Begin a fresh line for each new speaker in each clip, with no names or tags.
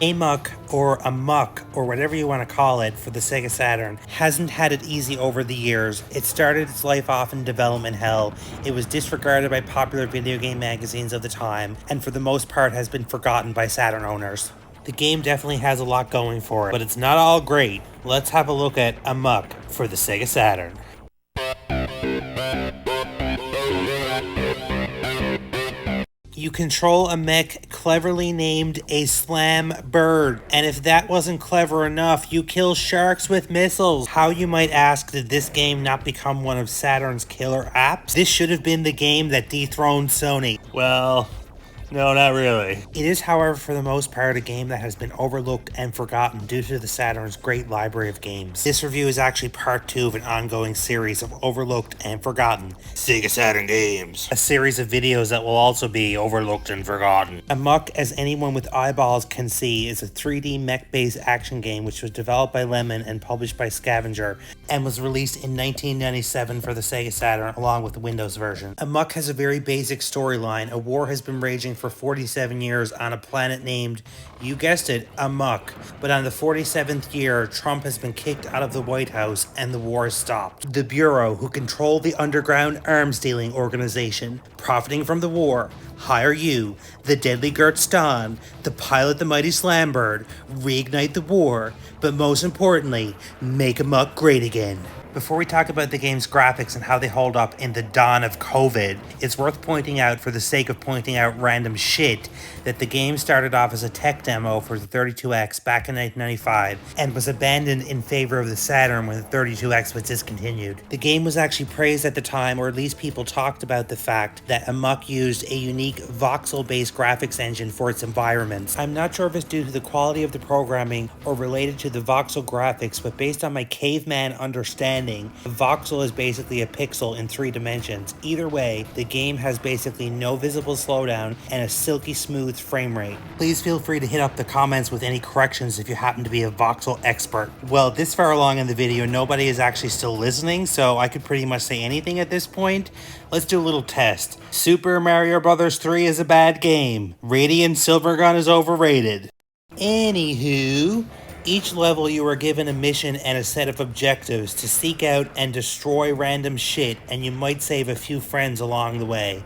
Amok, or Amok, or whatever you want to call it, for the Sega Saturn hasn't had it easy over the years. It started its life off in development hell, it was disregarded by popular video game magazines of the time, and for the most part has been forgotten by Saturn owners. The game definitely has a lot going for it, but it's not all great. Let's have a look at Amok for the Sega Saturn. You control a mech cleverly named a slam bird, and if that wasn't clever enough, you kill sharks with missiles. How, you might ask, did this game not become one of Saturn's killer apps? This should have been the game that dethroned Sony. Well, no, not really. It is, however, for the most part, a game that has been overlooked and forgotten due to the Saturn's great library of games. This review is actually part 2 of an ongoing series of overlooked and forgotten Sega Saturn games. A series of videos that will also be overlooked and forgotten. Amok, as anyone with eyeballs can see, is a 3D mech-based action game which was developed by Lemon and published by Scavenger, and was released in 1997 for the Sega Saturn along with the Windows version. Amok has a very basic storyline. A war has been raging for 47 years on a planet named, you guessed it, Amok. But on the 47th year, Trump has been kicked out of the White House and the war has stopped. The Bureau, who control the underground arms dealing organization, profiting from the war, hire you, the deadly Gert Stan, to pilot the mighty Slambird, reignite the war, but most importantly, make Amok great again. Before we talk about the game's graphics and how they hold up in the dawn of COVID, it's worth pointing out, for the sake of pointing out random shit, that the game started off as a tech demo for the 32X back in 1995 and was abandoned in favor of the Saturn when the 32X was discontinued. The game was actually praised at the time, or at least people talked about the fact that Amok used a unique voxel-based graphics engine for its environments. I'm not sure if it's due to the quality of the programming or related to the voxel graphics, but based on my caveman understanding, the voxel is basically a pixel in 3 dimensions. Either way, the game has basically no visible slowdown and a silky smooth frame rate. Please feel free to hit up the comments with any corrections if you happen to be a voxel expert. Well, this far along in the video, nobody is actually still listening, so I could pretty much say anything at this point. Let's do a little test. Super Mario Bros. 3 is a bad game. Radiant Silvergun is overrated. Anywho, each level you are given a mission and a set of objectives to seek out and destroy random shit, and you might save a few friends along the way.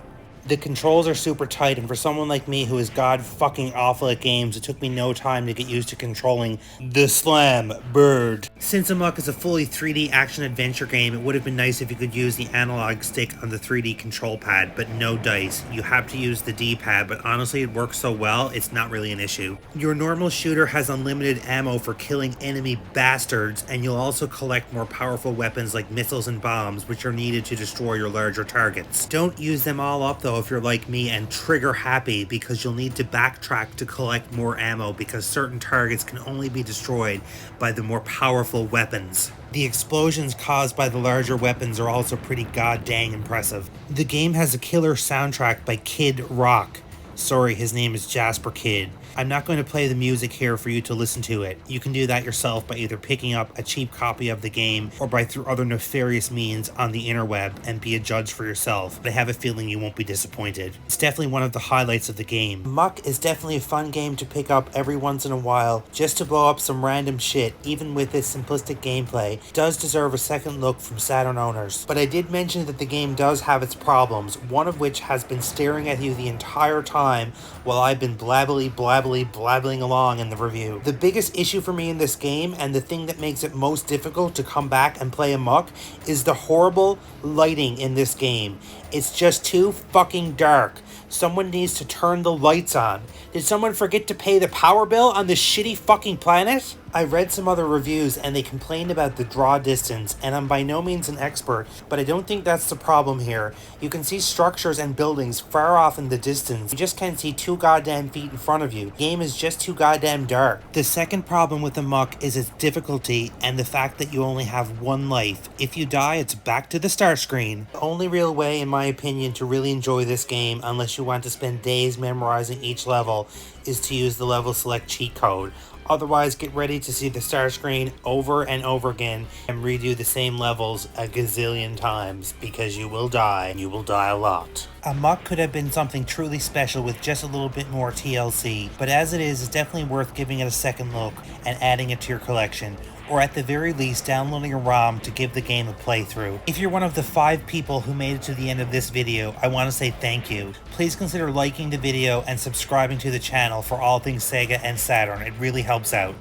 The controls are super tight, and for someone like me who is god fucking awful at games, it took me no time to get used to controlling the Slam Bird. Since Amok is a fully 3D action adventure game, it would have been nice if you could use the analog stick on the 3D control pad, but no dice. You have to use the D-pad, but honestly it works so well, it's not really an issue. Your normal shooter has unlimited ammo for killing enemy bastards, and you'll also collect more powerful weapons like missiles and bombs, which are needed to destroy your larger targets. Don't use them all up though if you're like me and trigger happy, because you'll need to backtrack to collect more ammo because certain targets can only be destroyed by the more powerful weapons. The explosions caused by the larger weapons are also pretty goddamn impressive. The game has a killer soundtrack by Kid Rock. Sorry, his name is Jasper Kidd. I'm not going to play the music here for you to listen to it. You can do that yourself by either picking up a cheap copy of the game or by through other nefarious means on the interweb and be a judge for yourself. But I have a feeling you won't be disappointed. It's definitely one of the highlights of the game. Muck is definitely a fun game to pick up every once in a while just to blow up some random shit. Even with its simplistic gameplay, it does deserve a second look from Saturn owners. But I did mention that the game does have its problems, one of which has been staring at you the entire time while I've been blabbling along in the review. The biggest issue for me in this game, and the thing that makes it most difficult to come back and play Amok, is the horrible lighting in this game. It's just too fucking dark. Someone needs to turn the lights on. Did someone forget to pay the power bill on this shitty fucking planet? I read some other reviews and they complained about the draw distance, and I'm by no means an expert, but I don't think that's the problem here. You can see structures and buildings far off in the distance. You just can't see 2 goddamn feet in front of you. The game is just too goddamn dark. The second problem with Amok is its difficulty and the fact that you only have 1 life. If you die, it's back to the start screen. The only real way, in my opinion, to really enjoy this game, unless you want to spend days memorizing each level, is to use the level select cheat code. Otherwise, get ready to see the start screen over and over again and redo the same levels a gazillion times, because you will die, and you will die a lot. Amok could have been something truly special with just a little bit more TLC, but as it is, it's definitely worth giving it a second look and adding it to your collection, or at the very least downloading a ROM to give the game a playthrough. If you're one of the 5 people who made it to the end of this video, I want to say thank you. Please consider liking the video and subscribing to the channel for all things Sega and Saturn. It really helps out.